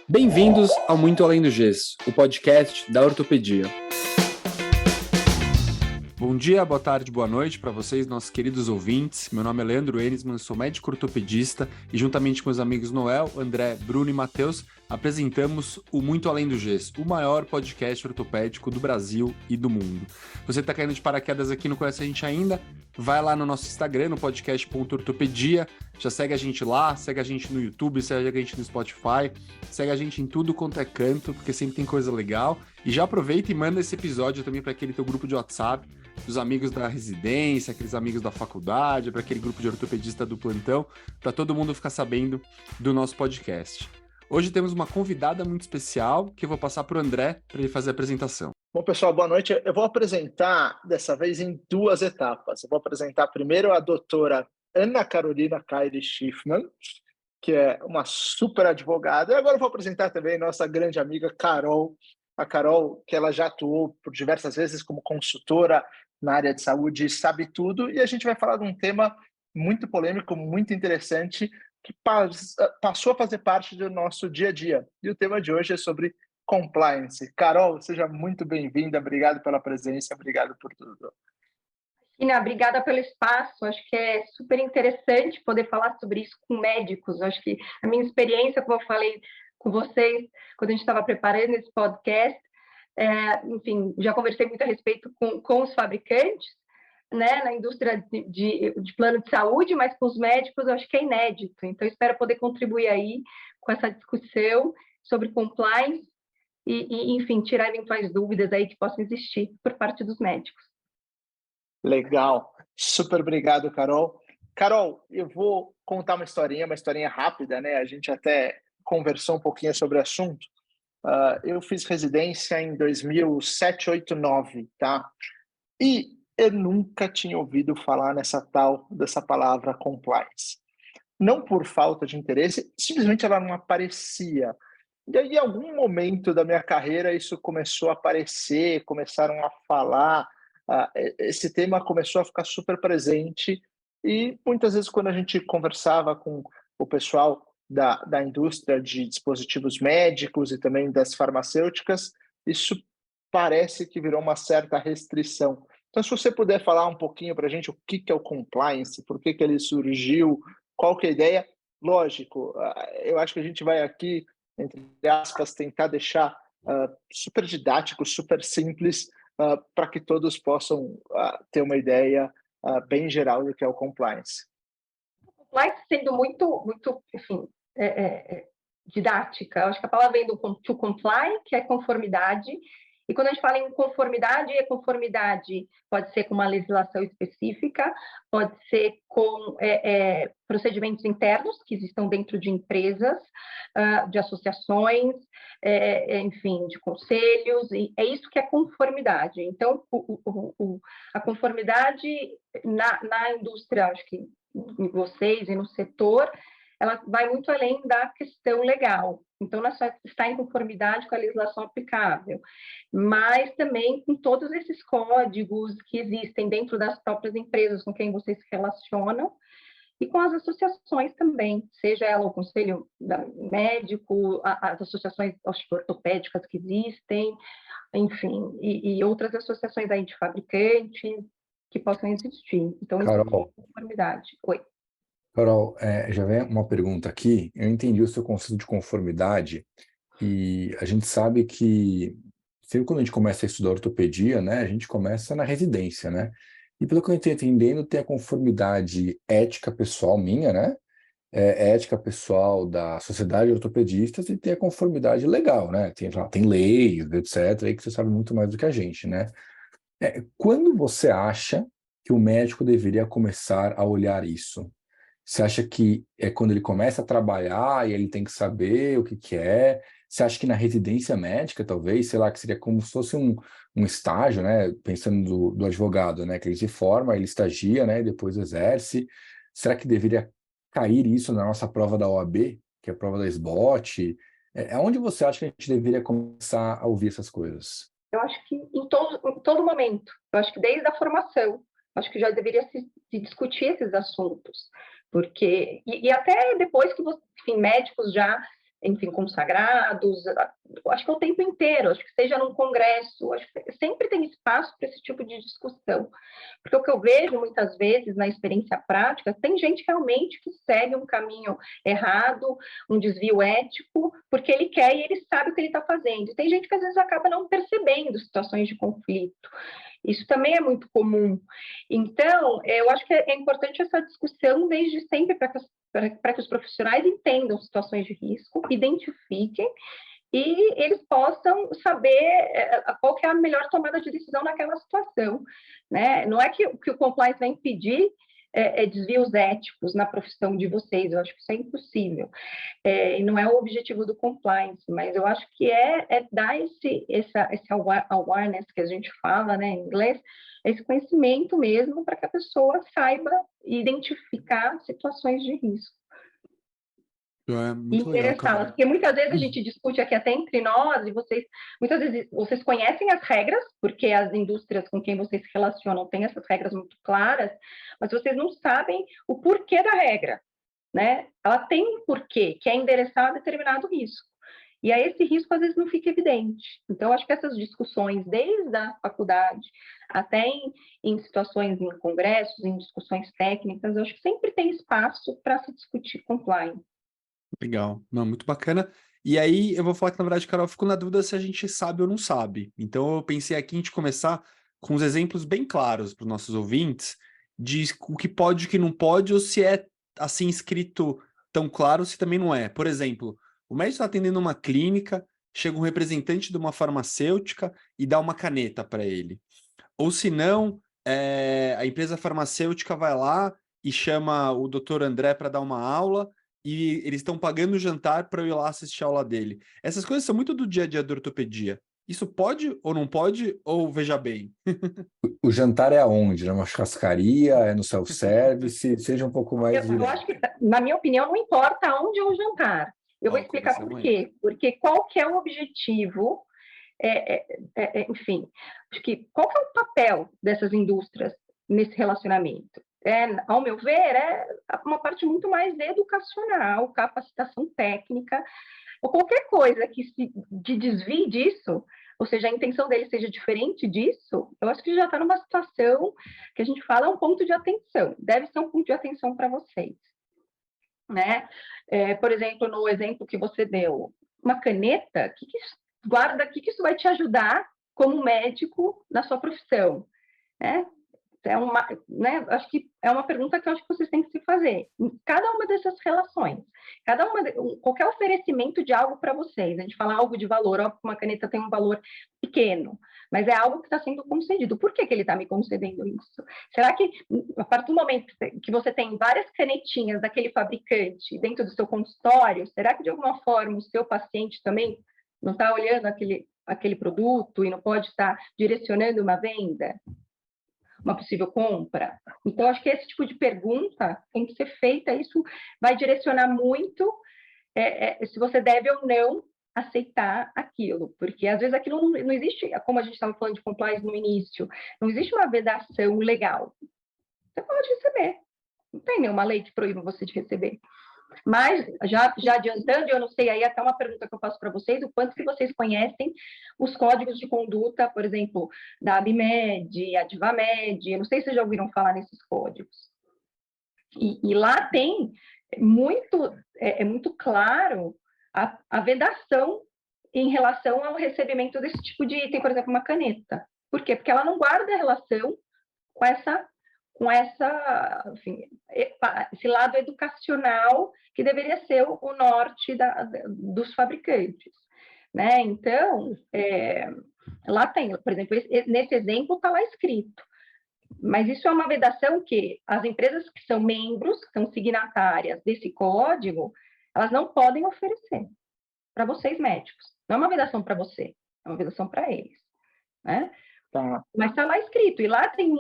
Bem-vindos ao Muito Além do Gesso, o podcast da ortopedia. Bom dia, boa tarde, boa noite para vocês, nossos queridos ouvintes. Meu nome é Leandro Enisman, sou médico ortopedista e juntamente com meus amigos Noel, André, Bruno e Matheus, apresentamos o Muito Além do Gesso, o maior podcast ortopédico do Brasil e do mundo. Você está caindo de paraquedas aqui e não conhece a gente ainda? Vai lá no nosso Instagram, no podcast.ortopedia, já segue a gente lá, segue a gente no YouTube, segue a gente no Spotify, segue a gente em tudo quanto é canto, porque sempre tem coisa legal. E já aproveita e manda esse episódio também para aquele teu grupo de WhatsApp, dos amigos da residência, aqueles amigos da faculdade, para aquele grupo de ortopedista do plantão, para todo mundo ficar sabendo do nosso podcast. Hoje temos uma convidada muito especial que eu vou passar para o André para ele fazer a apresentação. Bom, pessoal, boa noite. Eu vou apresentar dessa vez em duas etapas. Eu vou apresentar primeiro a doutora Ana Carolina Caire Schiffman, que é uma super advogada. E agora eu vou apresentar também nossa grande amiga Carol. A Carol, que ela já atuou por diversas vezes como consultora na área de saúde, sabe tudo. E a gente vai falar de um tema muito polêmico, muito interessante, que passou a fazer parte do nosso dia a dia. E o tema de hoje é sobre compliance. Carol, seja muito bem-vinda. Obrigado pela presença, obrigado por tudo. Ina, obrigada pelo espaço. Acho que é super interessante poder falar sobre isso com médicos. Acho que a minha experiência, como eu falei com vocês quando a gente estava preparando esse podcast, enfim, já conversei muito a respeito com os fabricantes, né, na indústria de plano de saúde, mas com os médicos eu acho que é inédito. Então, espero poder contribuir aí com essa discussão sobre compliance e, enfim, tirar eventuais dúvidas aí que possam existir por parte dos médicos. Legal. Super obrigado, Carol. Carol, eu vou contar uma historinha rápida, né? A gente até conversou um pouquinho sobre o assunto. Eu fiz residência em 2007, 8, 9, tá? E eu nunca tinha ouvido falar dessa palavra compliance. Não por falta de interesse, simplesmente ela não aparecia. E aí, em algum momento da minha carreira, isso começou a aparecer, começaram a falar, esse tema começou a ficar super presente e muitas vezes quando a gente conversava com o pessoal da indústria de dispositivos médicos e também das farmacêuticas, isso parece que virou uma certa restrição. Então, se você puder falar um pouquinho para a gente o que é o compliance, por que ele surgiu, qual que é a ideia, lógico, eu acho que a gente vai aqui, entre aspas, tentar deixar super didático, super simples, para que todos possam ter uma ideia bem geral do que é o compliance. O compliance sendo muito, enfim, didática. Eu acho que a palavra vem do to comply, que é conformidade. E quando a gente fala em conformidade, a conformidade pode ser com uma legislação específica, pode ser com procedimentos internos que existam dentro de empresas, de associações, enfim, de conselhos, e é isso que é conformidade. Então, a conformidade na indústria, acho que em vocês e no setor, ela vai muito além da questão legal. Então, não é só estar em conformidade com a legislação aplicável, mas também com todos esses códigos que existem dentro das próprias empresas com quem vocês se relacionam e com as associações também, seja ela o conselho médico, as associações ortopédicas que existem, enfim, e outras associações aí de fabricantes que possam existir. Então, isso é conformidade. Oi. Carol, já vem uma pergunta aqui. Eu entendi o seu conceito de conformidade e a gente sabe que sempre quando a gente começa a estudar ortopedia, né, a gente começa na residência, né? E pelo que eu estou entendendo, tem a conformidade ética pessoal minha, né? Ética pessoal da Sociedade de Ortopedistas e tem a conformidade legal, né? Tem leis, etc., aí que você sabe muito mais do que a gente, né? Quando você acha que o médico deveria começar a olhar isso? Você acha que é quando ele começa a trabalhar e ele tem que saber o que é? Você acha que na residência médica, talvez, sei lá, que seria como se fosse um estágio, né? Pensando do advogado, né? Que ele se forma, ele estagia, né? E depois exerce. Será que deveria cair isso na nossa prova da OAB, que é a prova da SBOT? Onde você acha que a gente deveria começar a ouvir essas coisas? Eu acho que em todo momento. Eu acho que desde a formação. Acho que já deveria se discutir esses assuntos. Porque, e até depois que, enfim, médicos já enfim, consagrados, acho que é o tempo inteiro, acho que seja num congresso, acho que sempre tem espaço para esse tipo de discussão. Porque o que eu vejo muitas vezes na experiência prática, tem gente realmente que segue um caminho errado, um desvio ético, porque ele quer e ele sabe o que ele está fazendo. E tem gente que às vezes acaba não percebendo situações de conflito. Isso também é muito comum. Então, eu acho que é importante essa discussão desde sempre para que os profissionais entendam situações de risco, identifiquem e eles possam saber qual que é a melhor tomada de decisão naquela situação, né? Não é que o compliance vai impedir desvios éticos na profissão de vocês, eu acho que isso é impossível, e não é o objetivo do compliance, mas eu acho que é dar esse awareness que a gente fala, né, em inglês, esse conhecimento mesmo para que a pessoa saiba identificar situações de risco. É muito legal, Interessá-las, porque muitas vezes a gente discute aqui até entre nós, e muitas vezes vocês conhecem as regras, porque as indústrias com quem vocês se relacionam têm essas regras muito claras, mas vocês não sabem o porquê da regra, né? Ela tem um porquê, que é endereçar determinado risco. E aí esse risco às vezes não fica evidente. Então, acho que essas discussões, desde a faculdade até em situações em congressos, em discussões técnicas, eu acho que sempre tem espaço para se discutir compliance. Legal, não, muito bacana. E aí eu vou falar que, na verdade, Carol, eu fico na dúvida se a gente sabe ou não sabe. Então eu pensei aqui em a gente começar com uns exemplos bem claros para os nossos ouvintes de o que pode e o que não pode, ou se é assim escrito tão claro, se também não é. Por exemplo, o médico está atendendo uma clínica, chega um representante de uma farmacêutica e dá uma caneta para ele. Ou se não, a empresa farmacêutica vai lá e chama o doutor André para dar uma aula e eles estão pagando o jantar para eu ir lá assistir a aula dele. Essas coisas são muito do dia a dia da ortopedia. Isso pode ou não pode, ou veja bem? O jantar é aonde? Numa churrascaria? É no self-service? Seja um pouco mais Eu direto. acho que, na minha opinião, não importa onde é o jantar. Eu vou explicar por quê. Porque qual que é o objetivo, enfim, acho que qual que é o papel dessas indústrias nesse relacionamento? Ao meu ver, é uma parte muito mais educacional, capacitação técnica, ou qualquer coisa que se desvie disso, ou seja, a intenção dele seja diferente disso, eu acho que já está numa situação que a gente fala um ponto de atenção, deve ser um ponto de atenção para vocês, né? Por exemplo, no exemplo que você deu, uma caneta, guarda, o que isso vai te ajudar como médico na sua profissão, né? Acho que é uma pergunta que eu acho que vocês têm que se fazer. Em cada uma dessas relações, qualquer oferecimento de algo para vocês, a gente fala algo de valor, óbvio que uma caneta tem um valor pequeno, mas é algo que está sendo concedido. Por que ele está me concedendo isso? Será que, a partir do momento que você tem várias canetinhas daquele fabricante dentro do seu consultório, será que de alguma forma o seu paciente também não está olhando aquele produto e não pode estar direcionando uma venda? Uma possível compra? Então, acho que esse tipo de pergunta tem que ser feita, isso vai direcionar muito se você deve ou não aceitar aquilo, porque às vezes aquilo não existe, como a gente estava falando de compliance no início, não existe uma vedação legal. Você pode receber, não tem nenhuma lei que proíba você de receber. Mas, já adiantando, eu não sei, aí até uma pergunta que eu faço para vocês, o quanto que vocês conhecem os códigos de conduta, por exemplo, da ABMED, Advamed, eu não sei se vocês já ouviram falar nesses códigos. E lá tem muito claro a vedação em relação ao recebimento desse tipo de item, por exemplo, uma caneta. Por quê? Porque ela não guarda relação com enfim, esse lado educacional que deveria ser o norte dos fabricantes, né? Então, lá tem, por exemplo, nesse exemplo está lá escrito, mas isso é uma vedação que as empresas que são membros, que são signatárias desse código, elas não podem oferecer para vocês médicos. Não é uma vedação para você, é uma vedação para eles, né? Tá. Mas está lá escrito, e lá tem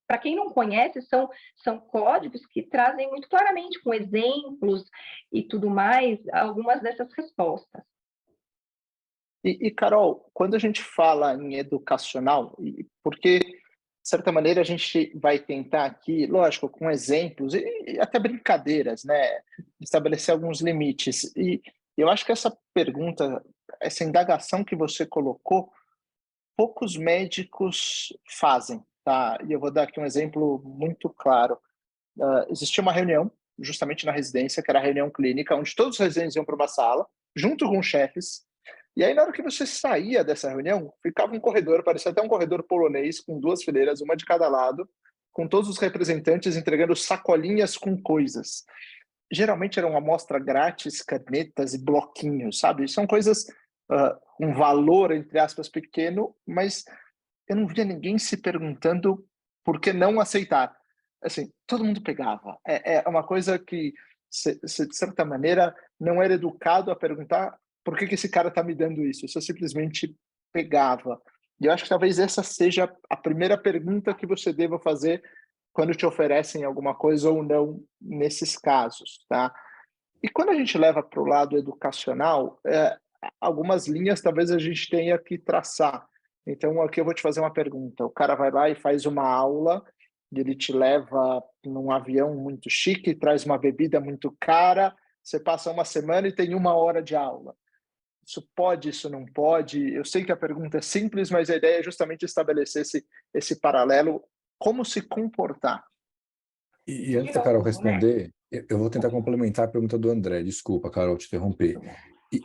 para quem não conhece, são códigos que trazem muito claramente, com exemplos e tudo mais, algumas dessas respostas. E Carol, quando a gente fala em educacional, porque, de certa maneira, a gente vai tentar aqui, lógico, com exemplos e até brincadeiras, né? estabelecer alguns limites. E eu acho que essa pergunta, essa indagação que você colocou, poucos médicos fazem, tá? E eu vou dar aqui um exemplo muito claro. Existia uma reunião, justamente na residência, que era a reunião clínica, onde todos os residentes iam para uma sala, junto com os chefes, e aí na hora que você saía dessa reunião, ficava um corredor, parecia até um corredor polonês, com 2 fileiras, uma de cada lado, com todos os representantes entregando sacolinhas com coisas. Geralmente era uma amostra grátis, canetas e bloquinhos, sabe? São coisas com valor, entre aspas, pequeno, mas eu não via ninguém se perguntando por que não aceitar. Assim, todo mundo pegava. É uma coisa que, de certa maneira, não era educado a perguntar por que esse cara está me dando isso. Eu só simplesmente pegava. E eu acho que talvez essa seja a primeira pergunta que você deva fazer quando te oferecem alguma coisa ou não nesses casos, tá? E quando a gente leva para o lado educacional, algumas linhas talvez a gente tenha que traçar. Então, aqui eu vou te fazer uma pergunta. O cara vai lá e faz uma aula, e ele te leva num avião muito chique, traz uma bebida muito cara, você passa uma semana e tem 1 hora de aula. Isso pode, isso não pode? Eu sei que a pergunta é simples, mas a ideia é justamente estabelecer esse paralelo, como se comportar. E antes da Carol responder, eu vou tentar complementar a pergunta do André. Desculpa, Carol, te interromper.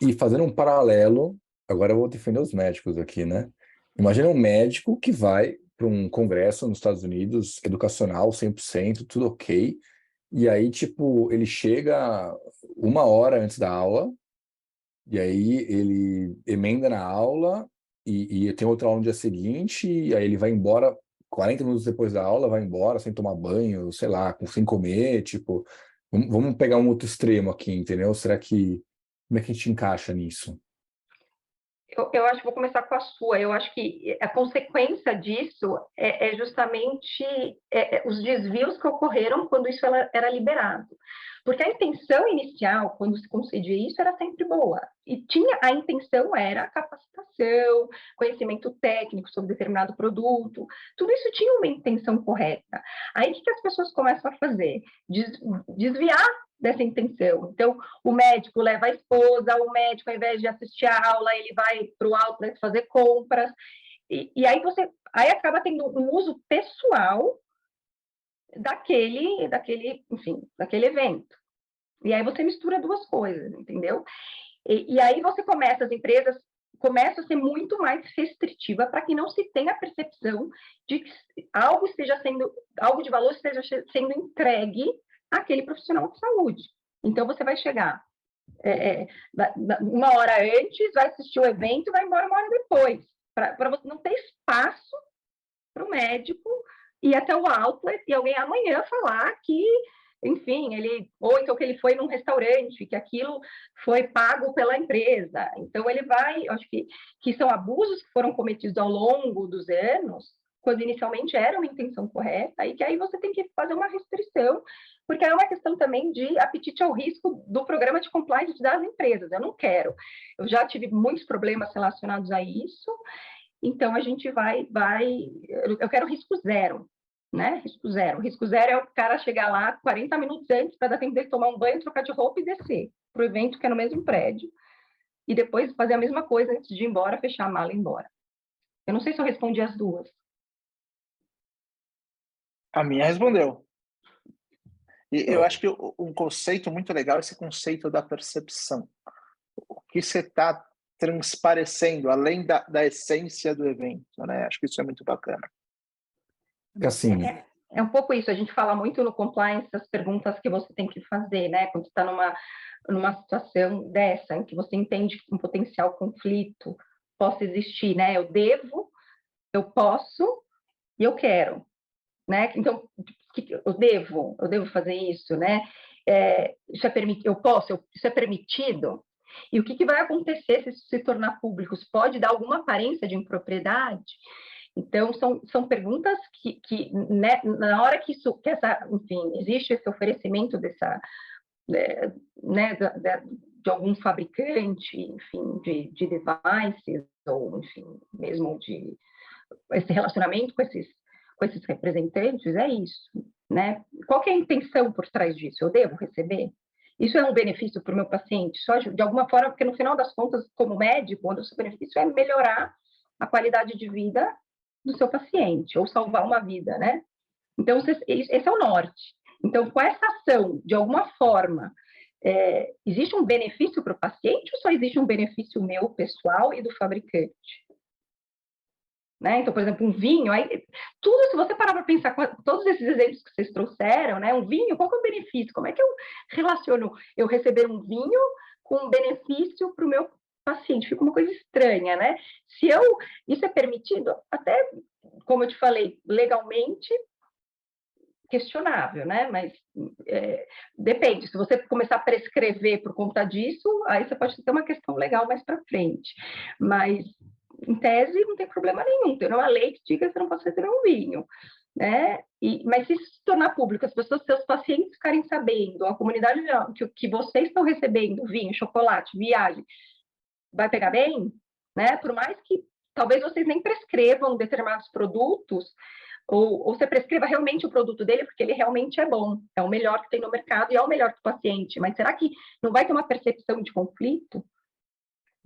E fazendo um paralelo, agora eu vou defender os médicos aqui, né? Imagina um médico que vai para um congresso nos Estados Unidos, educacional, 100%, tudo ok, e aí, tipo, ele chega 1 hora antes da aula, e aí ele emenda na aula, e tem outra aula no dia seguinte, e aí ele vai embora 40 minutos depois da aula, vai embora sem tomar banho, sei lá, sem comer, tipo... Vamos pegar um outro extremo aqui, entendeu? Será que... Como é que a gente encaixa nisso? Eu acho que vou começar com a sua. Eu acho que a consequência disso é justamente os desvios que ocorreram quando isso era liberado. Porque a intenção inicial, quando se concedia isso, era sempre boa. E a intenção era a capacitação, conhecimento técnico sobre determinado produto. Tudo isso tinha uma intenção correta. Aí, o que as pessoas começam a fazer? Desviar dessa intenção. Então, o médico leva a esposa, o médico, ao invés de assistir a aula, ele vai para o outlet fazer compras, e aí acaba tendo um uso pessoal daquele evento. E aí você mistura duas coisas, entendeu? E aí as empresas começam a ser muito mais restritiva para que não se tenha a percepção de que algo de valor esteja sendo entregue àquele profissional de saúde. Então, você vai chegar 1 hora antes, vai assistir o evento, vai embora 1 hora depois, para você não ter espaço para o médico ir até o outlet e alguém amanhã falar que, enfim, ou então que ele foi num restaurante, que aquilo foi pago pela empresa. Então, acho que são abusos que foram cometidos ao longo dos anos, quando inicialmente era uma intenção correta, e que aí você tem que fazer uma restrição, porque é uma questão também de apetite ao risco do programa de compliance das empresas. Eu não quero. Eu já tive muitos problemas relacionados a isso, então a gente eu quero risco zero, né? Risco zero. Risco zero é o cara chegar lá 40 minutos antes para dar tempo dele tomar um banho, trocar de roupa e descer para o evento que é no mesmo prédio, e depois fazer a mesma coisa antes de ir embora, fechar a mala e ir embora. Eu não sei se eu respondi as duas. A minha respondeu. E eu acho que um conceito muito legal é esse conceito da percepção. O que você está transparecendo, além da essência do evento, né? Acho que isso é muito bacana. Assim, é um pouco isso. A gente fala muito no compliance as perguntas que você tem que fazer, né? Quando você está numa situação dessa, em que você entende que um potencial conflito possa existir, né? Eu devo, eu posso e eu quero, né? Então, eu devo fazer isso, né? Isso é permitido, isso é permitido? E o que vai acontecer se isso se tornar público? Isso pode dar alguma aparência de impropriedade? Então, são perguntas que né, na hora que enfim, existe esse oferecimento né, de algum fabricante, enfim, de devices, ou, enfim, mesmo de esse relacionamento com esses representantes, é isso, né? Qual que é a intenção por trás disso? Eu devo receber? Isso é um benefício para o meu paciente? Só de alguma forma, porque no final das contas, como médico, o seu benefício é melhorar a qualidade de vida do seu paciente, ou salvar uma vida, né? Então, esse é o norte. Então, com essa ação, de alguma forma, existe um benefício para o paciente ou só existe um benefício meu, pessoal, e do fabricante? Né? Então, por exemplo, um vinho, aí, tudo, se você parar para pensar com todos esses exemplos que vocês trouxeram, né? Um vinho, qual que é o benefício? Como é que eu relaciono eu receber um vinho com um benefício para o meu paciente? Fica uma coisa estranha, né? Isso é permitido, até, como eu te falei, legalmente questionável, né? Mas depende. Se você começar a prescrever por conta disso, aí você pode ter uma questão legal mais para frente. Mas em tese, não tem problema nenhum. Tem uma lei que diga que você não pode receber um vinho, né? Mas se isso se tornar público, as pessoas, seus pacientes ficarem sabendo, a comunidade que vocês estão recebendo vinho, chocolate, viagem, vai pegar bem, né? Por mais que talvez vocês nem prescrevam determinados produtos, ou você prescreva realmente o produto dele, porque ele realmente é bom, é o melhor que tem no mercado e é o melhor para o paciente. Mas será que não vai ter uma percepção de conflito?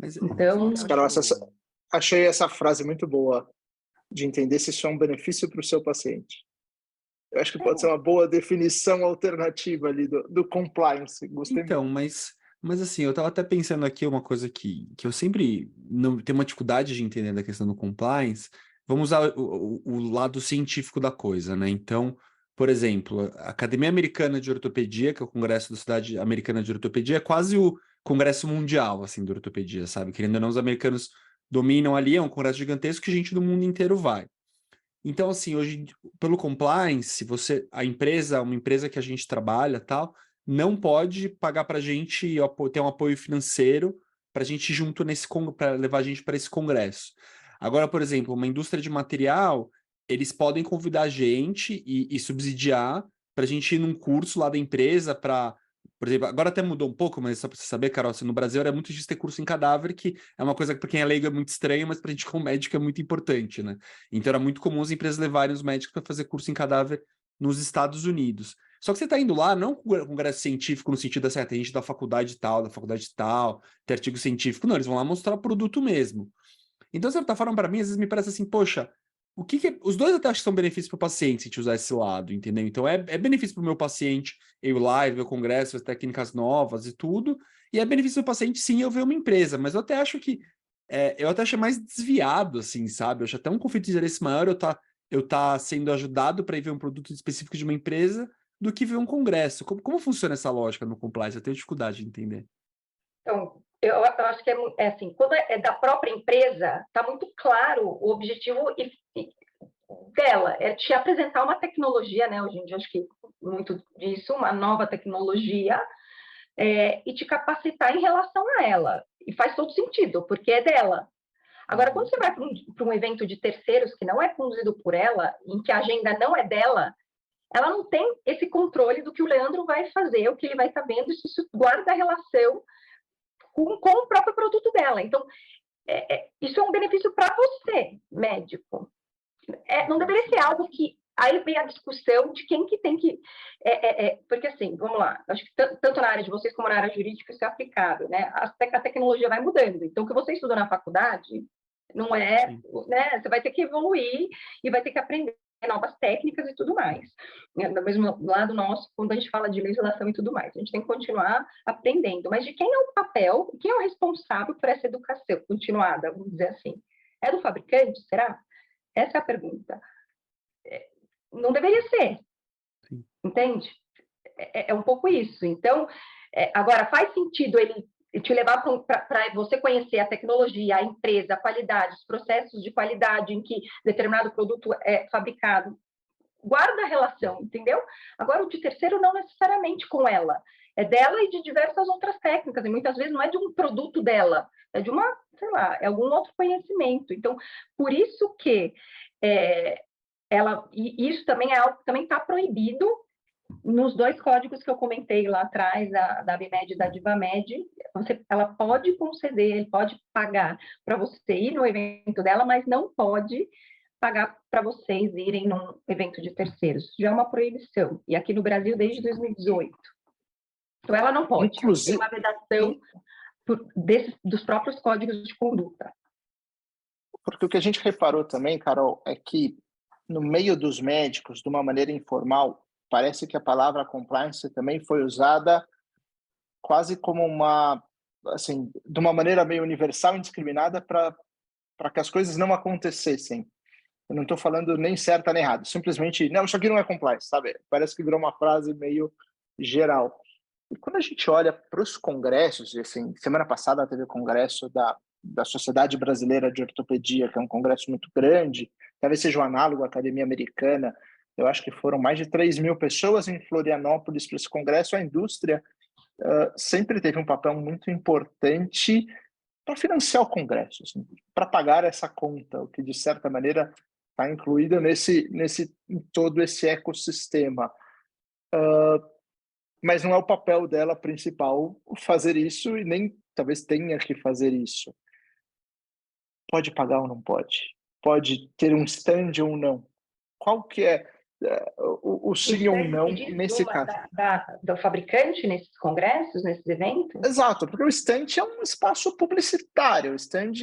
Então, Carol, achei essa frase muito boa, de entender se isso é um benefício para o seu paciente. Eu acho que pode ser uma boa definição alternativa ali do compliance. Gostei então, muito. mas assim, eu estava até pensando aqui uma coisa que eu sempre não tenho uma dificuldade de entender da questão do compliance. Vamos usar o lado científico da coisa, né? Então, por exemplo, a Academia Americana de Ortopedia, que é o Congresso da Sociedade Americana de Ortopedia, é quase o congresso mundial, assim, de ortopedia, sabe? Querendo ou não, os americanos dominam ali, é um congresso gigantesco que gente do mundo inteiro vai. Então, assim, hoje, pelo compliance, uma empresa que a gente trabalha, tal, não pode pagar para a gente ter um apoio financeiro para a gente ir junto para levar a gente para esse congresso. Agora, por exemplo, uma indústria de material, eles podem convidar a gente e subsidiar para a gente ir num curso lá da empresa por exemplo, agora até mudou um pouco, mas só para você saber, Carol, assim, no Brasil era muito difícil ter curso em cadáver, que é uma coisa que para quem é leigo é muito estranho, mas para a gente como médico é muito importante, né? Então era muito comum as empresas levarem os médicos para fazer curso em cadáver nos Estados Unidos. Só que você está indo lá não com um congresso científico no sentido assim, tem gente da faculdade tal, tem artigo científico. Não, eles vão lá mostrar o produto mesmo. Então, você está falando para mim, às vezes me parece assim, poxa, os dois até acho que são benefícios para o paciente se a gente usar esse lado, entendeu? Então, é benefício para o meu paciente eu ir lá, ver o congresso, as técnicas novas e tudo, e é benefício para o paciente, sim, eu ver uma empresa, mas eu até acho que eu até achei mais desviado, assim, sabe? Eu acho até um conflito de interesse maior eu tá sendo ajudado para ir ver um produto específico de uma empresa do que ver um congresso. Como funciona essa lógica no compliance? Eu tenho dificuldade de entender. Então, eu acho que é assim, quando é da própria empresa, está muito claro o objetivo dela, é te apresentar uma tecnologia, né? Hoje em dia, acho que muito disso, uma nova tecnologia, e te capacitar em relação a ela. E faz todo sentido, porque é dela. Agora, quando você vai para um evento de terceiros que não é conduzido por ela, em que a agenda não é dela, ela não tem esse controle do que o Leandro vai fazer, o que ele vai estar vendo, se isso guarda a relação com o próprio produto dela. Então, isso é um benefício para você, médico. Não deveria ser algo que... Aí vem a discussão de quem que tem que... porque, assim, vamos lá, acho que tanto na área de vocês como na área jurídica isso é aplicável, né? A tecnologia vai mudando. Então, o que você estuda na faculdade não é... né? Você vai ter que evoluir e vai ter que aprender novas técnicas e tudo mais. Do mesmo lado nosso, quando a gente fala de legislação e tudo mais, a gente tem que continuar aprendendo. Mas de quem é o papel, quem é o responsável por essa educação continuada, vamos dizer assim? É do fabricante, será? Essa é a pergunta. Não deveria ser, Sim. Entende? É um pouco isso. Então, agora, faz sentido ele te levar para você conhecer a tecnologia, a empresa, a qualidade, os processos de qualidade em que determinado produto é fabricado. Guarda a relação, entendeu? Agora, o de terceiro não necessariamente com ela. É dela e de diversas outras técnicas, e muitas vezes não é de um produto dela, é de uma, sei lá, é algum outro conhecimento. Então, por isso que e isso também é algo que também está proibido nos dois códigos que eu comentei lá atrás, da ABMED e da DivaMed. Ela pode conceder, ele pode pagar para você ir no evento dela, mas não pode pagar para vocês irem num evento de terceiros. Já é uma proibição. E aqui no Brasil desde 2018. Então, ela não pode. Inclusive, Tem uma vedação dos próprios códigos de conduta. porque o que a gente reparou também, Carol, é que no meio dos médicos, de uma maneira informal, parece que a palavra compliance também foi usada quase como assim, de uma maneira meio universal e indiscriminada para que as coisas não acontecessem. Eu não estou falando nem certo nem errado, simplesmente, não, isso aqui não é compliance, sabe? Parece que virou uma frase meio geral. E quando a gente olha para os congressos, e assim, semana passada teve o congresso da Sociedade Brasileira de Ortopedia, que é um congresso muito grande, talvez seja um análogo à Academia Americana, eu acho que foram mais de 3.000 pessoas em Florianópolis para esse congresso. A indústria sempre teve um papel muito importante para financiar o congresso, assim, para pagar essa conta, o que de certa maneira está incluído em todo esse ecossistema. Mas não é o papel dela principal fazer isso, e nem talvez tenha que fazer isso. Pode pagar ou não pode? Pode ter um stand ou não? Qual que é o sim ou não nesse caso? Do fabricante nesses congressos, nesses eventos? Exato, porque o stand é um espaço publicitário. O stand,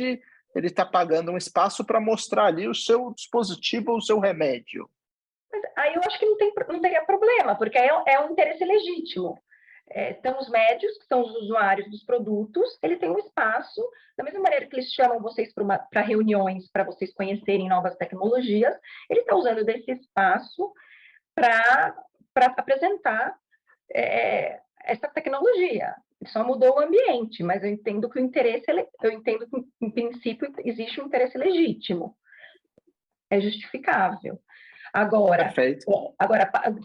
ele está pagando um espaço para mostrar ali o seu dispositivo ou o seu remédio. Mas aí eu acho que não teria problema, porque é um interesse legítimo. Então, os médicos, que são os usuários dos produtos, ele tem um espaço, da mesma maneira que eles chamam vocês para reuniões, para vocês conhecerem novas tecnologias, ele está usando desse espaço para apresentar essa tecnologia. Ele só mudou o ambiente, mas eu entendo que em princípio existe um interesse legítimo. É justificável. Agora,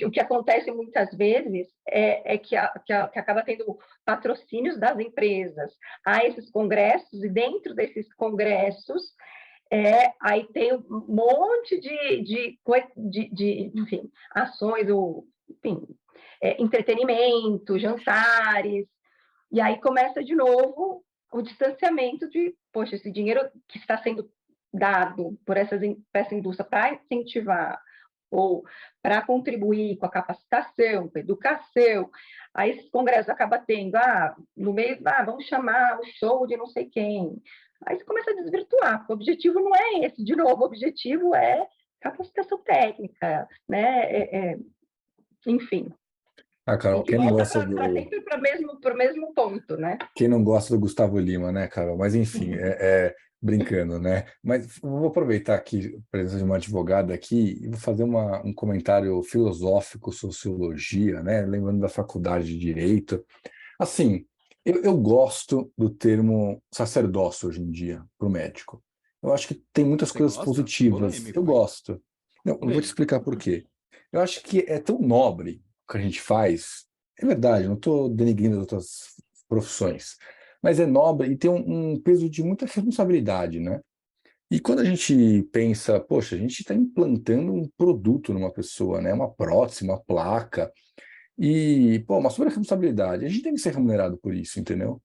o que acontece muitas vezes é que acaba tendo patrocínios das empresas a esses congressos, e dentro desses congressos, aí tem um monte de enfim, ações, enfim, entretenimento, jantares, e aí começa de novo o distanciamento de, poxa, esse dinheiro que está sendo dado por essa indústria para incentivar ou para contribuir com a capacitação, com a educação, aí esses congressos acabam tendo, no meio, vamos chamar o show de não sei quem. Aí você começa a desvirtuar, porque o objetivo não é esse. De novo, o objetivo é capacitação técnica, né? Enfim. Carol, quem não gosta sempre para o mesmo ponto, né? Quem não gosta do Gustavo Lima, né, Carol? Mas enfim, brincando, né? Mas vou aproveitar aqui a presença de uma advogada aqui e vou fazer um comentário filosófico, sociologia, né? Lembrando da faculdade de Direito. Assim, eu gosto do termo sacerdócio hoje em dia para o médico. Eu acho que tem muitas coisas positivas. Polêmico, eu gosto. Não, eu vou te explicar por quê. Eu acho que é tão nobre o que a gente faz. É verdade, não estou denegrindo as outras profissões, mas é nobre e tem um peso de muita responsabilidade, né? E quando a gente pensa, poxa, a gente está implantando um produto numa pessoa, né? Uma prótese, uma placa, e, pô, uma super responsabilidade. A gente tem que ser remunerado por isso, entendeu?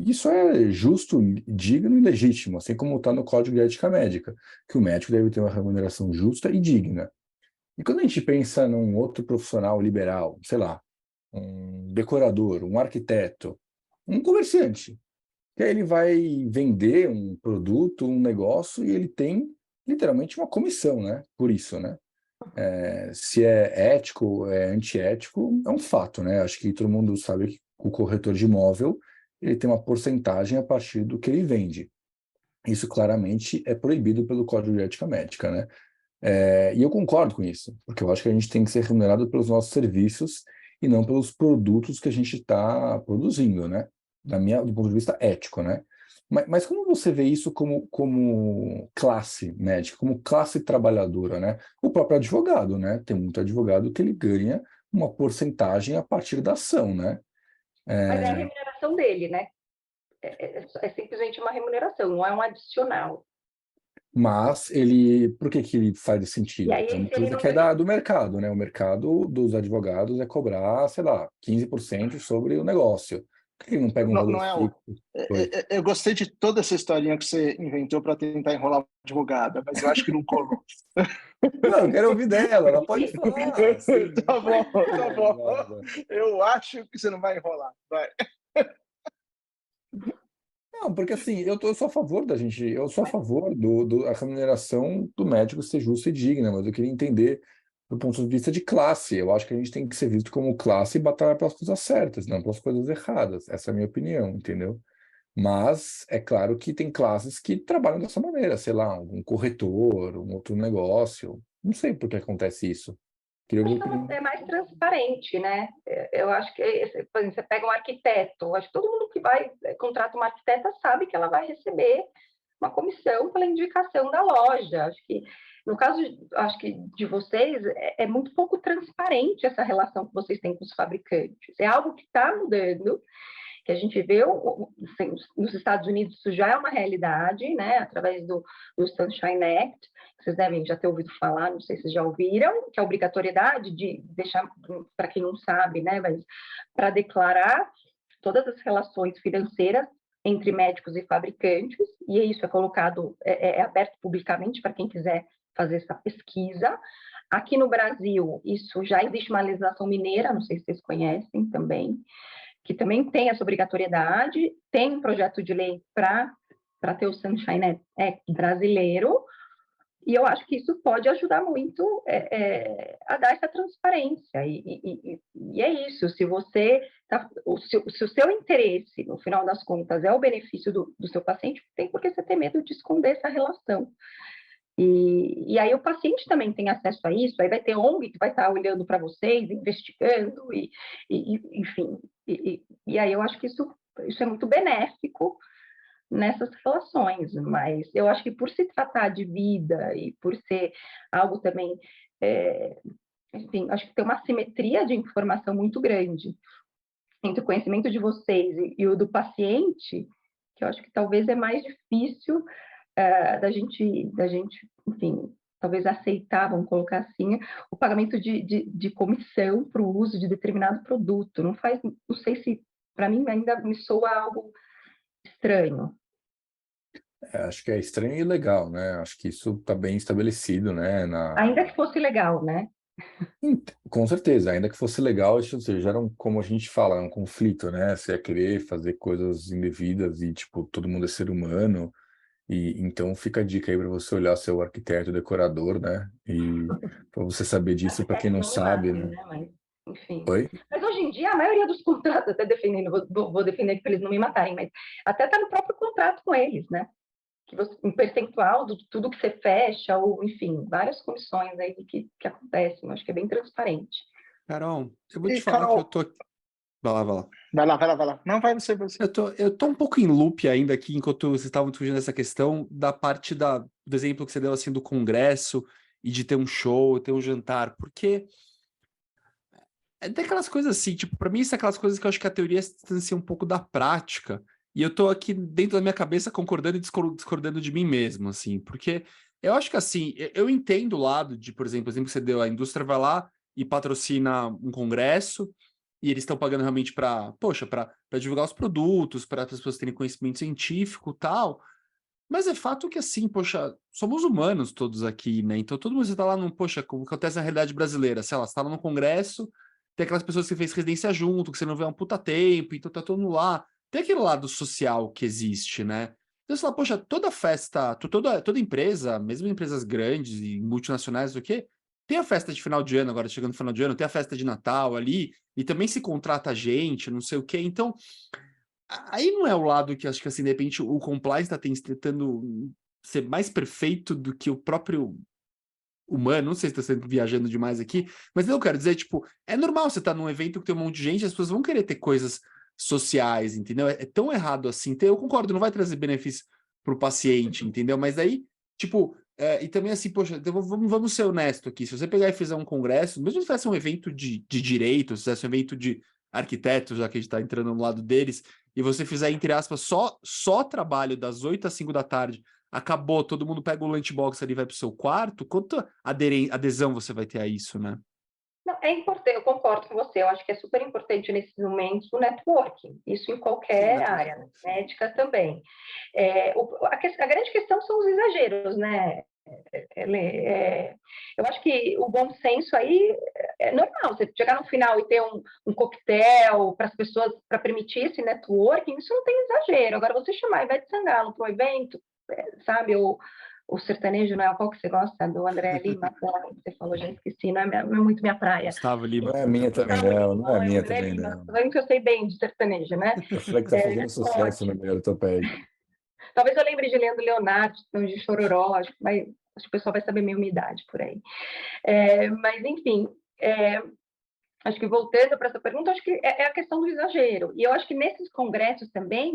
Isso é justo, digno e legítimo, assim como está no Código de Ética Médica, que o médico deve ter uma remuneração justa e digna. E quando a gente pensa num outro profissional liberal, sei lá, um decorador, um arquiteto, um comerciante, que aí ele vai vender um produto, um negócio, e ele tem literalmente uma comissão, né? Por isso, né? Se é ético, é antiético, é um fato, né? Acho que todo mundo sabe que o corretor de imóvel ele tem uma porcentagem a partir do que ele vende. Isso claramente é proibido pelo Código de Ética Médica, né? E eu concordo com isso, porque eu acho que a gente tem que ser remunerado pelos nossos serviços e não pelos produtos que a gente está produzindo, né? Do ponto de vista ético, né? Mas como você vê isso como classe médica, como classe trabalhadora, né? O próprio advogado, né? Tem muito advogado que ele ganha uma porcentagem a partir da ação, né? Mas é a remuneração dele, né? É simplesmente uma remuneração, não é um adicional. Mas por que ele faz sentido? É uma coisa que é do mercado, né? O mercado dos advogados é cobrar, sei lá, 15% sobre o negócio. Por que ele não pega um valor Noel, fixo? Oi. eu gostei de toda essa historinha que você inventou para tentar enrolar o advogado, mas eu acho que não colou. Não, eu quero ouvir dela, ela pode falar. Sim, Tá bom, tá bom. vai, vai. Eu acho que você não vai enrolar. Vai. Não, porque assim, eu sou a favor da gente, eu sou a favor da remuneração do médico ser justa e digna, mas eu queria entender do ponto de vista de classe. Eu acho que a gente tem que ser visto como classe e batalhar pelas coisas certas, não pelas coisas erradas. Essa é a minha opinião, entendeu? Mas é claro que tem classes que trabalham dessa maneira, sei lá, um corretor, um outro negócio. Não sei por que acontece isso. Queria ouvir a Acho opinião. que é mais transparente, né? Eu acho que, por exemplo, você pega um arquiteto, acho que todo mundo que vai contrata uma arquiteta sabe que ela vai receber uma comissão pela indicação da loja. Acho que, no caso, acho que de vocês, é muito pouco transparente essa relação que vocês têm com os fabricantes. É algo que está mudando, que a gente vê assim, nos Estados Unidos, isso já é uma realidade, né? Através do Sunshine Act, vocês devem já ter ouvido falar, não sei se já ouviram, que é a obrigatoriedade de deixar, para quem não sabe, né? Mas para declarar todas as relações financeiras entre médicos e fabricantes, e isso é colocado, é aberto publicamente para quem quiser fazer essa pesquisa. Aqui no Brasil, isso já existe uma legislação mineira, não sei se vocês conhecem também, que também tem essa obrigatoriedade, tem um projeto de lei para ter o Sunshine Act brasileiro, e eu acho que isso pode ajudar muito a dar essa transparência. E é isso, se você se o seu interesse, no final das contas, é o benefício do seu paciente, tem por que você ter medo de esconder essa relação. E aí o paciente também tem acesso a isso, aí vai ter ONG que vai estar olhando para vocês, investigando, enfim. E aí eu acho que isso é muito benéfico nessas relações, mas eu acho que por se tratar de vida e por ser algo também, enfim, acho que tem uma simetria de informação muito grande entre o conhecimento de vocês e o do paciente, que eu acho que talvez é mais difícil da gente, enfim, talvez aceitar, vamos colocar assim, o pagamento de comissão para o uso de determinado produto. Não sei se, para mim, ainda me soa algo estranho. Acho que é estranho e legal, né? Acho que isso está bem estabelecido, né? Ainda que fosse legal, né? Com certeza, ainda que fosse legal, isso, ou seja, gera como a gente fala, um conflito, né? Você ia querer fazer coisas indevidas e, tipo, todo mundo é ser humano. E então fica a dica aí para você olhar seu arquiteto, decorador, né? E para você saber disso, para quem não Não me sabe, matem, né? né? Mas, enfim. Oi? Mas hoje em dia, a maioria dos contratos, até defendendo, vou defender para eles não me matarem, mas até está no próprio contrato com eles, né? Que um percentual de tudo que você fecha, ou, enfim, várias comissões aí que acontecem. Eu acho que é bem transparente. Carol, eu vou te E, falar que eu Carol, tô... Vai lá, vai lá. vai lá. Não, vai você. Eu tô um pouco em loop ainda aqui, enquanto vocês estavam discutindo essa questão da parte do exemplo que você deu, assim, do congresso e de ter um show, ter um jantar, porque é daquelas coisas assim, tipo, pra mim isso é aquelas coisas que eu acho que a teoria se distancia um pouco da prática, e eu tô aqui dentro da minha cabeça concordando e discordando de mim mesmo, assim, porque eu acho que, assim, eu entendo o lado de, por exemplo, o exemplo que você deu, a indústria vai lá e patrocina um congresso, e eles estão pagando realmente para, poxa, para divulgar os produtos, para as pessoas terem conhecimento científico e tal. Mas é fato que, assim, poxa, somos humanos todos aqui, né? Então todo mundo está lá num, poxa, como acontece na realidade brasileira, sei lá, você está lá no congresso, tem aquelas pessoas que você fez residência junto, que você não vê há um puta tempo, então tá todo mundo lá. Tem aquele lado social que existe, né? Então você fala, poxa, toda festa, toda empresa, mesmo empresas grandes e multinacionais, o quê? Tem a festa de final de ano, agora chegando no final de ano, tem a festa de Natal ali, e também se contrata gente, não sei o quê. Então, aí não é o lado que acho que, assim, de repente, o compliance está tentando ser mais perfeito do que o próprio humano. Não sei se estou viajando demais aqui, mas eu quero dizer, tipo, é normal você estar num evento que tem um monte de gente, as pessoas vão querer ter coisas sociais, entendeu? É tão errado assim. Então, eu concordo, não vai trazer benefício para o paciente, entendeu? Mas aí, tipo, e também assim, poxa, então vamos ser honestos aqui. Se você pegar e fizer um congresso, mesmo se fosse um evento de direito, se fosse um evento de arquitetos, já que a gente está entrando no lado deles, e você fizer, entre aspas, só trabalho das 8 às 5 da tarde, acabou, todo mundo pega o lunchbox ali e vai pro seu quarto, quanta adesão você vai ter a isso, né? Não, é importante, eu concordo com você, eu acho que é super importante nesses momentos o networking, isso em qualquer área, médica também. A grande questão são os exageros, né? Eu acho que o bom senso aí é normal, você chegar no final e ter um coquetel para as pessoas, para permitir esse networking, isso não tem exagero. Agora, você chamar a Ivete Sangalo para um evento, sabe, o sertanejo, não é qual que você gosta? Do André Lima, você falou, já esqueci, não é muito minha praia. Gustavo Lima. Não é minha também, não. Não é minha também, não. Tá vendo que eu sei bem de sertanejo, né? Eu falei que tá fazendo sucesso no meio ortopédico. Talvez eu lembre de Leandro Leonardo, de Chororó, acho que o pessoal vai saber minha idade por aí. Mas, enfim, acho que voltando para essa pergunta, acho que é a questão do exagero. E eu acho que nesses congressos também,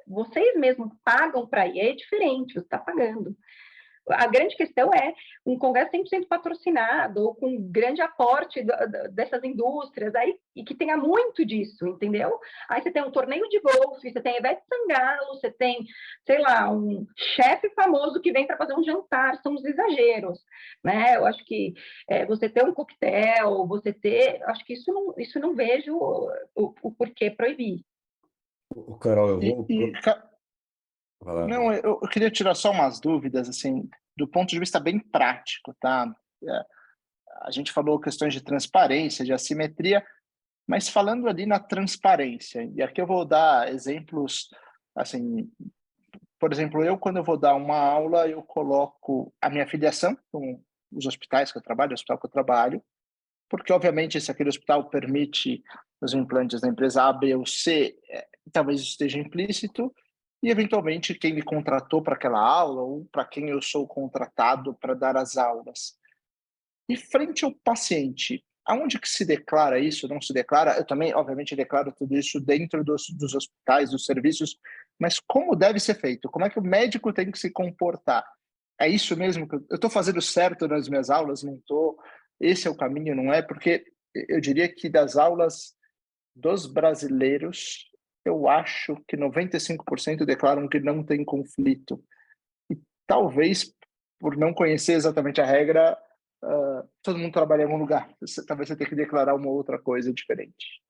vocês mesmos pagam para ir, é diferente, você está pagando. A grande questão é um congresso 100% patrocinado, ou com grande aporte dessas indústrias, aí, e que tenha muito disso, entendeu? Aí você tem um torneio de golfe, você tem Ivete Sangalo, você tem, sei lá, um chefe famoso que vem para fazer um jantar, são os exageros, né? Eu acho que você ter um coquetel, acho que isso não vejo o porquê proibir. Carol, eu vou... Não, eu queria tirar só umas dúvidas, assim, do ponto de vista bem prático, tá? A gente falou questões de transparência, de assimetria, mas falando ali na transparência, e aqui eu vou dar exemplos, assim, por exemplo, quando eu vou dar uma aula, eu coloco a minha filiação com os hospitais que eu trabalho, o hospital que eu trabalho, porque, obviamente, se aquele hospital permite os implantes da empresa A, B ou C, talvez isso esteja implícito, e, eventualmente, quem me contratou para aquela aula ou para quem eu sou contratado para dar as aulas. E frente ao paciente, aonde que se declara isso, não se declara? Eu também, obviamente, declaro tudo isso dentro dos hospitais, dos serviços, mas como deve ser feito? Como é que o médico tem que se comportar? É isso mesmo? Eu estou fazendo certo nas minhas aulas? Não estou? Esse é o caminho, não é? Porque eu diria que das aulas dos brasileiros, eu acho que 95% declaram que não tem conflito. E talvez, por não conhecer exatamente a regra, todo mundo trabalha em algum lugar. Talvez você tenha que declarar uma outra coisa diferente.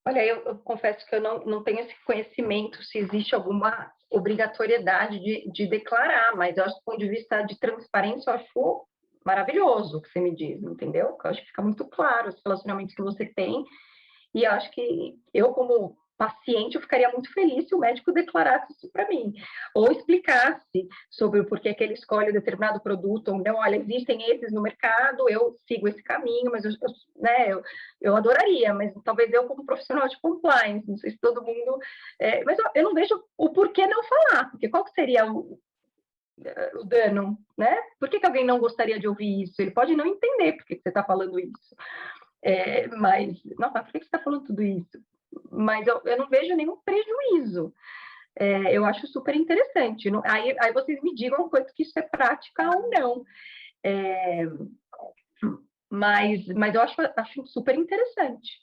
Olha, eu confesso que eu não tenho esse conhecimento se existe alguma obrigatoriedade de declarar, mas eu acho que do ponto de vista de transparência, eu acho maravilhoso o que você me diz, entendeu? Eu acho que fica muito claro os relacionamentos que você tem. E acho que eu, como paciente, eu ficaria muito feliz se o médico declarasse isso para mim, ou explicasse sobre o porquê que ele escolhe determinado produto, ou não, olha, existem esses no mercado, eu sigo esse caminho, mas eu adoraria, mas talvez eu, como profissional de compliance, não sei se todo mundo... mas eu não vejo o porquê não falar, porque qual que seria o dano, né? Por que alguém não gostaria de ouvir isso? Ele pode não entender por que você está falando isso. Mas, nossa, por que você está falando tudo isso? Mas eu não vejo nenhum prejuízo. Eu acho super interessante. Aí vocês me digam quanto que isso é prática ou não. Mas eu acho super interessante.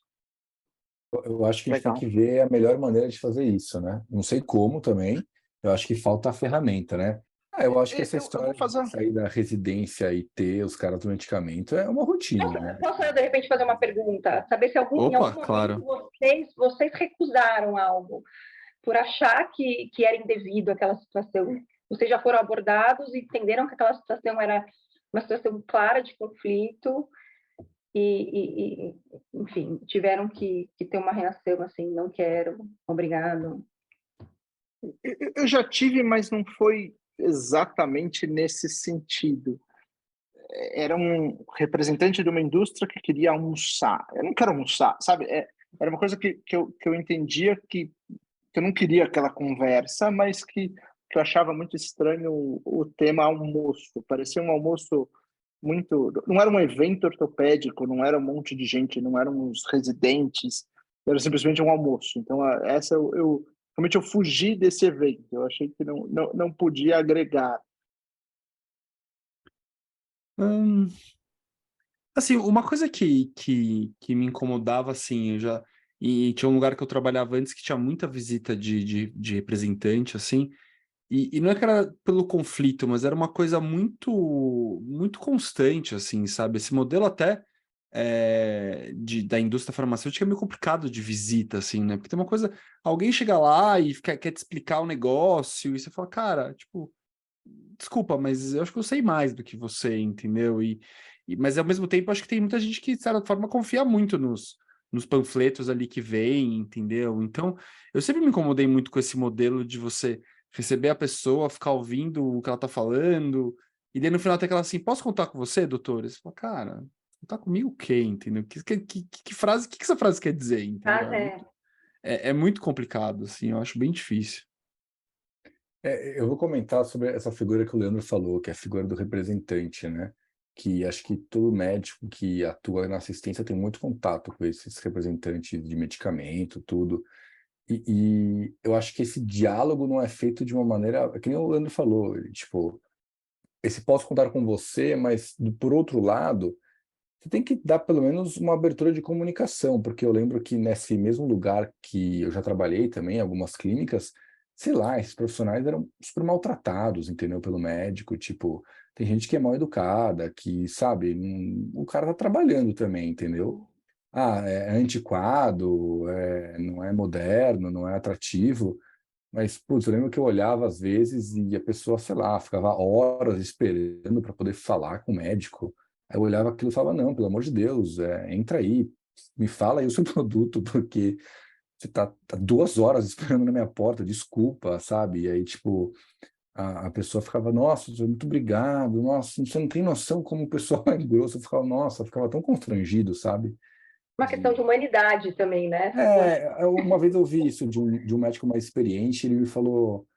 Eu acho que a gente tem que ver a melhor maneira de fazer isso, né? Não sei como também. Eu acho que falta a ferramenta, né? Eu acho que essa história de sair da residência e ter os caras do medicamento é uma rotina, né? Posso eu, de repente, fazer uma pergunta? Saber se em algum claro. momento vocês recusaram algo por achar que era indevido aquela situação. Vocês já foram abordados e entenderam que aquela situação era uma situação clara de conflito e enfim, tiveram que ter uma reação assim, não quero, obrigado. Eu já tive, mas não foi exatamente nesse sentido. Era um representante de uma indústria que queria almoçar. Eu não quero almoçar, sabe? Era uma coisa que eu entendia que eu não queria aquela conversa, mas que eu achava muito estranho o tema almoço. Parecia um almoço muito... Não era um evento ortopédico, não era um monte de gente, não eram os residentes, era simplesmente um almoço. Então, realmente eu fugi desse evento. Eu achei que não podia agregar. Assim, uma coisa que me incomodava, assim, e tinha um lugar que eu trabalhava antes que tinha muita visita de representante, assim, e não é que era pelo conflito, mas era uma coisa muito, muito constante, assim, sabe? Esse modelo até da indústria farmacêutica é meio complicado de visita, assim, né? Porque tem uma coisa, alguém chega lá e quer te explicar o negócio, e você fala, cara, tipo, desculpa, mas eu acho que eu sei mais do que você, entendeu? Mas ao mesmo tempo, acho que tem muita gente que, de certa forma, confia muito nos panfletos ali que vem, entendeu? Então, eu sempre me incomodei muito com esse modelo de você receber a pessoa, ficar ouvindo o que ela tá falando, e daí no final tem aquela assim, posso contar com você, doutor? Você fala, cara, contar comigo o quê, entendeu? Que frase, que essa frase quer dizer, entendeu? É muito complicado, assim, eu acho bem difícil. Eu vou comentar sobre essa figura que o Leandro falou, que é a figura do representante, né? Que acho que todo médico que atua na assistência tem muito contato com esses representantes de medicamento, tudo. E eu acho que esse diálogo não é feito de uma maneira, que nem o Leandro falou, tipo, esse posso contar com você, mas por outro lado, você tem que dar pelo menos uma abertura de comunicação, porque eu lembro que nesse mesmo lugar que eu já trabalhei também, algumas clínicas, sei lá, esses profissionais eram super maltratados, entendeu? Pelo médico, tipo, tem gente que é mal educada, que, sabe, o cara tá trabalhando também, entendeu? Ah, é antiquado, não é moderno, não é atrativo, mas, putz, eu lembro que eu olhava às vezes e a pessoa, sei lá, ficava horas esperando para poder falar com o médico. Aí eu olhava aquilo e falava, não, pelo amor de Deus, entra aí, me fala aí o seu produto, porque você tá 2 horas esperando na minha porta, desculpa, sabe? E aí, tipo, a pessoa ficava, nossa, muito obrigado, nossa, você não tem noção como o pessoal é grosso. Eu ficava, nossa, eu ficava tão constrangido, sabe? Uma questão de humanidade também, né? Uma vez eu vi isso de um médico mais experiente, ele me falou,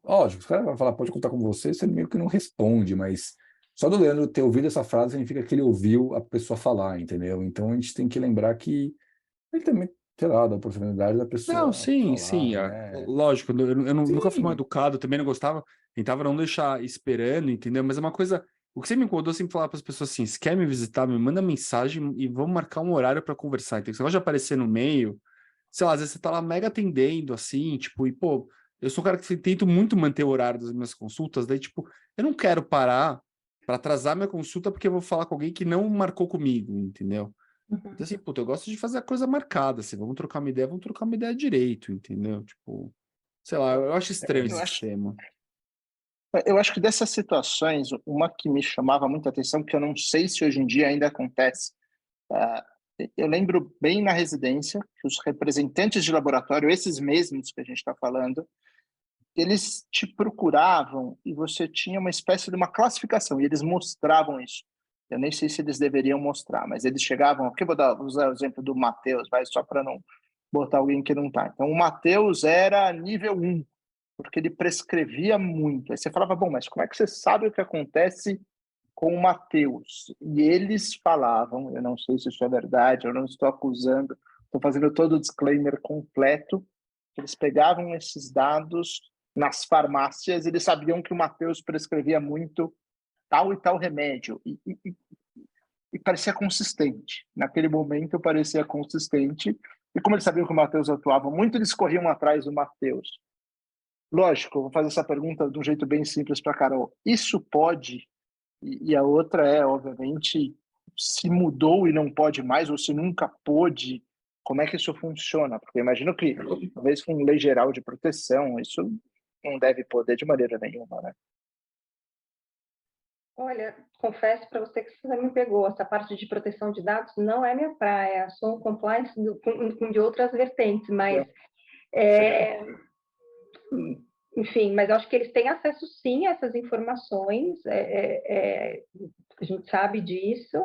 lógico, os caras vão falar, pode contar com você meio que não responde, mas só do Leandro ter ouvido essa frase significa que ele ouviu a pessoa falar, entendeu? Então a gente tem que lembrar que ele também, sei lá, dá a oportunidade da Não, pessoa sim, sim, falar, né? lógico, nunca fui mal Sim, educado, também não gostava, tentava não deixar esperando, entendeu? Mas é uma coisa, o que sempre me incomodou, sempre falar para as pessoas assim, se quer me visitar, me manda mensagem e vamos marcar um horário para conversar, então, você gosta de aparecer no meio, sei lá, às vezes você tá lá mega atendendo, assim, tipo, e pô, eu sou um cara que tento muito manter o horário das minhas consultas, daí, tipo, eu não quero parar para atrasar minha consulta porque eu vou falar com alguém que não marcou comigo, entendeu? Então, assim, puta, eu gosto de fazer a coisa marcada, assim, vamos trocar uma ideia direito, entendeu? Tipo, sei lá, eu acho estranho Eu esse acho, sistema. eu acho que dessas situações, uma que me chamava muita atenção, que eu não sei se hoje em dia ainda acontece, ah, eu lembro bem na residência que os representantes de laboratório, esses mesmos que a gente está falando, eles te procuravam e você tinha uma espécie de uma classificação, e eles mostravam isso. Eu nem sei se eles deveriam mostrar, mas eles chegavam, aqui vou usar o exemplo do Matheus, vai, só para não botar alguém que não está. Então, o Matheus era nível 1, porque ele prescrevia muito. Aí você falava, bom, mas como é que você sabe o que acontece com o Matheus? E eles falavam, eu não sei se isso é verdade, eu não estou acusando, estou fazendo todo o disclaimer completo, eles pegavam esses dados nas farmácias, eles sabiam que o Matheus prescrevia muito tal e tal remédio, e parecia consistente. Naquele momento parecia consistente, e como eles sabiam que o Matheus atuava muito, eles corriam atrás do Matheus. Lógico, eu vou fazer essa pergunta de um jeito bem simples para a Carol. Isso pode, e a outra é, obviamente, se mudou e não pode mais, ou se nunca pôde, como é que isso funciona? Porque eu imagino que, talvez com lei geral de proteção, isso não deve poder de maneira nenhuma, né? Olha, confesso para você que você me pegou. Essa parte de proteção de dados não é minha praia. Sou um compliance de outras vertentes, mas é, enfim, mas eu acho que eles têm acesso sim a essas informações, a gente sabe disso.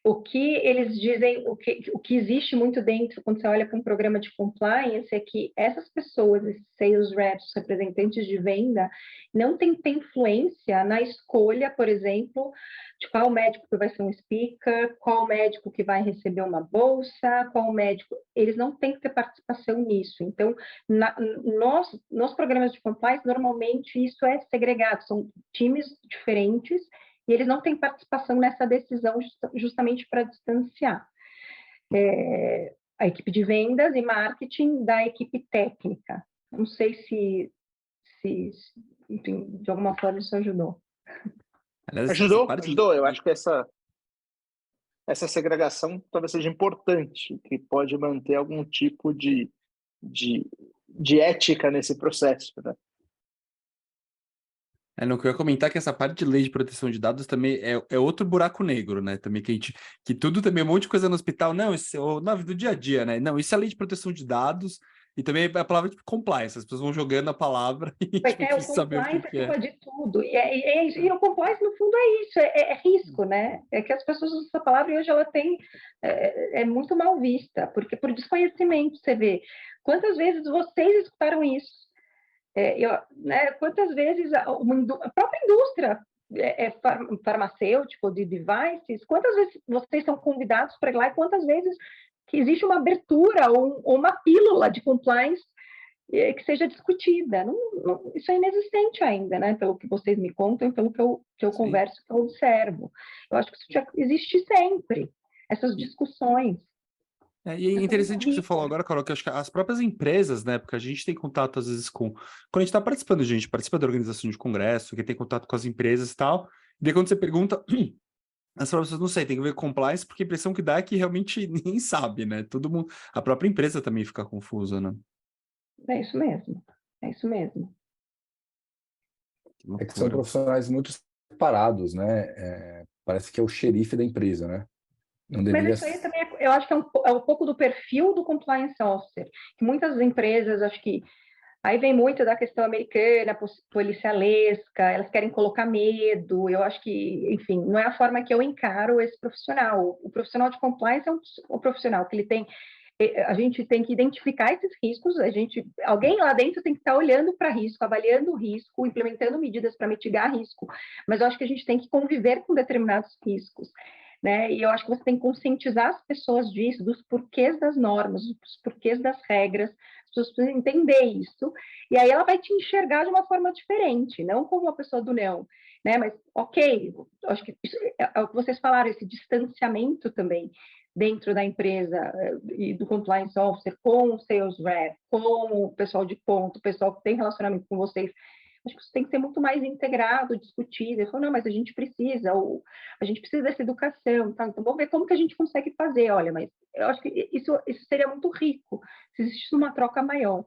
O que eles dizem, o que existe muito dentro, quando você olha para um programa de compliance, é que essas pessoas, esses sales reps, representantes de venda, não têm influência na escolha, por exemplo, de qual médico que vai ser um speaker, qual médico que vai receber uma bolsa, qual médico. Eles não têm que ter participação nisso. Então, nos programas de compliance, normalmente isso é segregado, são times diferentes e eles não têm participação nessa decisão justamente para distanciar a equipe de vendas e marketing da equipe técnica. Não sei se enfim, de alguma forma isso ajudou. Aliás, essa Ajudou, parte ajudou. Eu acho que essa essa segregação talvez seja importante, que pode manter algum tipo de ética nesse processo, né? Não, que eu ia comentar que essa parte de lei de proteção de dados também é outro buraco negro, né? Também que tudo também, um monte de coisa no hospital, não, isso é na vida do dia a dia, né? Não, isso é lei de proteção de dados, e também a palavra tipo compliance, as pessoas vão jogando a palavra e Vai tipo, ter o precisa saber o compliance que é. acima de tudo. E o compliance, no fundo, é isso, é risco, né? É que as pessoas usam essa palavra e hoje ela tem, é muito mal vista, porque por desconhecimento, você vê. Quantas vezes vocês escutaram isso? Né, quantas vezes a própria indústria farmacêutica de devices, quantas vezes vocês são convidados para ir lá e quantas vezes que existe uma abertura ou uma pílula de compliance que seja discutida. Isso é inexistente ainda, né? Pelo que vocês me contam, pelo que eu converso, que eu observo. Eu acho que isso já existe sempre, essas discussões. E é interessante que você falou agora, Carol, que eu acho que as próprias empresas, né? Porque a gente tem contato, às vezes, quando a gente está participando, a gente participa da organização de congresso, que tem contato com as empresas e tal, e daí quando você pergunta, as pessoas não sei, tem que ver com compliance, porque a impressão que dá é que realmente ninguém sabe, né? Todo mundo, a própria empresa também fica confusa, né? É isso mesmo, é isso mesmo. É que são profissionais muito separados, né? Parece que é o xerife da empresa, né? Não deveria... Mas isso aí também, eu acho que é um pouco do perfil do compliance officer, que muitas empresas, acho que, aí vem muito da questão americana, policialesca, elas querem colocar medo, eu acho que, enfim, não é a forma que eu encaro esse profissional. O profissional de compliance é um profissional que ele tem, a gente tem que identificar esses riscos, alguém lá dentro tem que estar olhando para risco, avaliando o risco, implementando medidas para mitigar risco, mas eu acho que a gente tem que conviver com determinados riscos. Né? E eu acho que você tem que conscientizar as pessoas disso, dos porquês das normas, dos porquês das regras, as pessoas precisam entender isso, e aí ela vai te enxergar de uma forma diferente, não como uma pessoa do não, né? Mas, ok, acho que isso é o que vocês falaram, esse distanciamento também dentro da empresa e do compliance officer com o sales rep, com o pessoal de ponto, o pessoal que tem relacionamento com vocês. Acho que isso tem que ser muito mais integrado, discutido. Ele falou, não, mas a gente precisa dessa educação, tá? Então vamos ver como que a gente consegue fazer. Olha, mas eu acho que isso seria muito rico se existisse uma troca maior.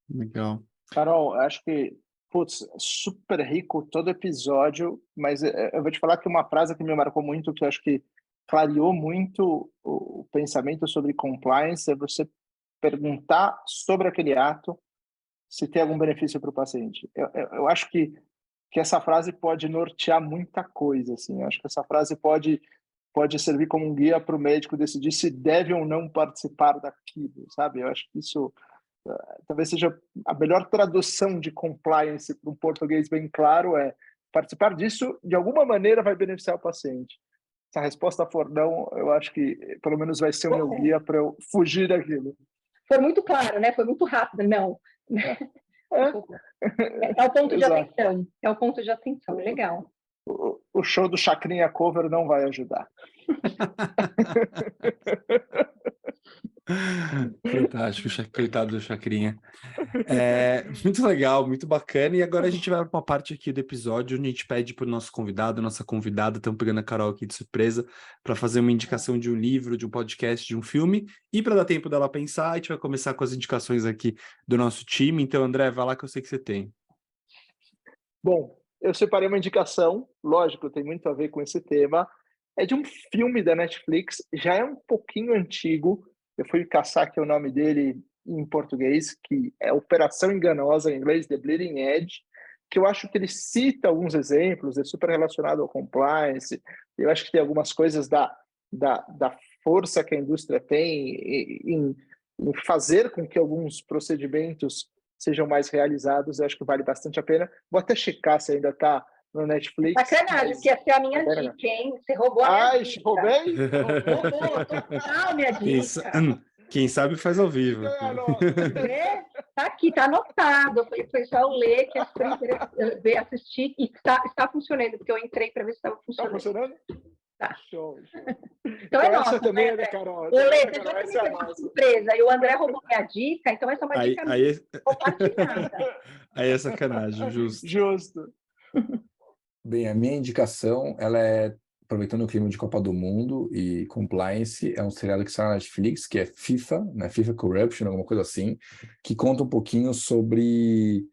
Legal. Carol, acho que, putz, super rico todo episódio, mas eu vou te falar que uma frase que me marcou muito, que eu acho que clareou muito o pensamento sobre compliance, é você perguntar sobre aquele ato se tem algum benefício para o paciente. Eu acho que essa frase pode nortear muita coisa, assim. Eu acho que essa frase pode servir como um guia para o médico decidir se deve ou não participar daquilo, sabe? Eu acho que isso talvez seja a melhor tradução de compliance para um português bem claro, é participar disso de alguma maneira vai beneficiar o paciente. Se a resposta for não, eu acho que pelo menos vai ser o meu guia para eu fugir daquilo. Foi muito claro, né? Foi muito rápido, não. É o ponto de atenção. É o ponto de atenção, legal. O show do Chacrinha Cover não vai ajudar. Fantástico, coitado do Chacrinha. Muito legal, muito bacana. E agora a gente vai para uma parte aqui do episódio onde a gente pede para o nosso convidado, nossa convidada, estamos pegando a Carol aqui de surpresa, para fazer uma indicação de um livro, de um podcast, de um filme. E para dar tempo dela pensar, a gente vai começar com as indicações aqui do nosso time. Então, André, vai lá que eu sei que você tem. Bom, eu separei uma indicação, lógico, tem muito a ver com esse tema. É de um filme da Netflix, já é um pouquinho antigo. Eu fui caçar aqui o nome dele em português, que é Operação Enganosa, em inglês, The Bleeding Edge, que eu acho que ele cita alguns exemplos, é super relacionado ao compliance. Eu acho que tem algumas coisas da força que a indústria tem em fazer com que alguns procedimentos sejam mais realizados. Eu acho que vale bastante a pena. Vou até checar se ainda está no Netflix. Sacanagem, porque essa é a minha dica, hein? Você roubou a minha dica. Roubei? Roubou, total minha dica. Quem sabe faz ao vivo. Tá aqui, tá anotado. Eu falei pro pessoal ler, que é super interessante assistir, e está funcionando, porque eu entrei para ver se estava funcionando. Está funcionando? Tá. Show. Então é nossa, também é da Carol. Você já tem uma surpresa, e o André roubou minha dica, então essa é uma dica compartilhada. Aí é sacanagem, justo. Justo. Bem, a minha indicação, ela é aproveitando o clima de Copa do Mundo e compliance, é um seriado que está na Netflix, que é FIFA, né? FIFA Corruption, alguma coisa assim, que conta um pouquinho sobre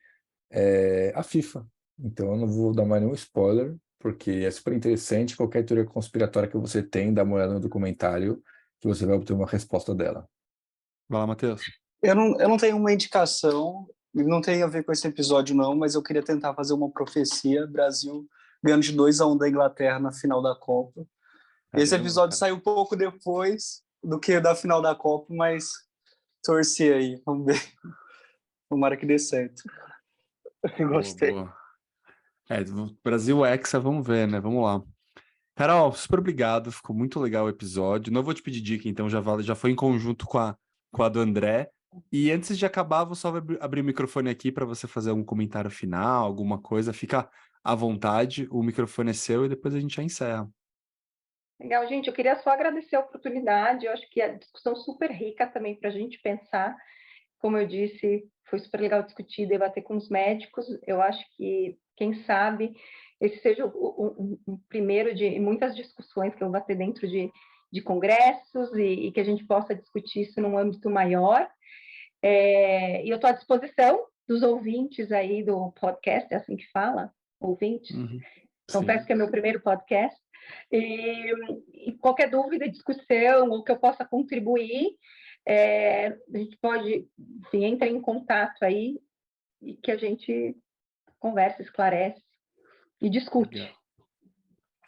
a FIFA. Então eu não vou dar mais nenhum spoiler, porque é super interessante. Qualquer teoria conspiratória que você tem, dá uma olhada no documentário, que você vai obter uma resposta dela. Vai lá, Matheus. Eu não tenho uma indicação, não tem a ver com esse episódio não, mas eu queria tentar fazer uma profecia. Brasil ganhando de 2-1 da Inglaterra na final da Copa. Esse episódio saiu um pouco depois do que da final da Copa, mas torci aí, vamos ver. Tomara que dê certo. Gostei. Boa. Brasil Hexa, vamos ver, né? Vamos lá. Carol, super obrigado, ficou muito legal o episódio. Não vou te pedir dica, então já foi em conjunto com a do André. E antes de acabar, vou só abrir o microfone aqui para você fazer algum comentário final, alguma coisa. Fica à vontade, o microfone é seu e depois a gente já encerra. Legal, gente, eu queria só agradecer a oportunidade, eu acho que a discussão super rica também para a gente pensar, como eu disse, foi super legal discutir, debater com os médicos, eu acho que, quem sabe, esse seja o primeiro de muitas discussões que vão ter dentro de congressos e que a gente possa discutir isso num âmbito maior, e eu estou à disposição dos ouvintes aí do podcast, é assim que fala, ouvintes, então peço que é meu primeiro podcast, e qualquer dúvida, discussão, ou que eu possa contribuir, a gente pode, enfim, entrar em contato aí e que a gente conversa, esclarece e discute. Legal.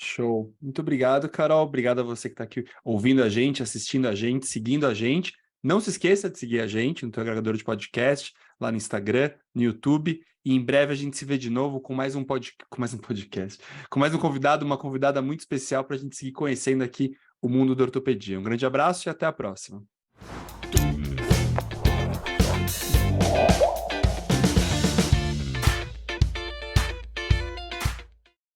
Show. Muito obrigado, Carol. Obrigado a você que está aqui ouvindo a gente, assistindo a gente, seguindo a gente. Não se esqueça de seguir a gente no teu agregador de podcast, lá no Instagram, no YouTube. E em breve a gente se vê de novo com mais um podcast, com mais um convidado, uma convidada muito especial para a gente seguir conhecendo aqui o mundo da ortopedia. Um grande abraço e até a próxima.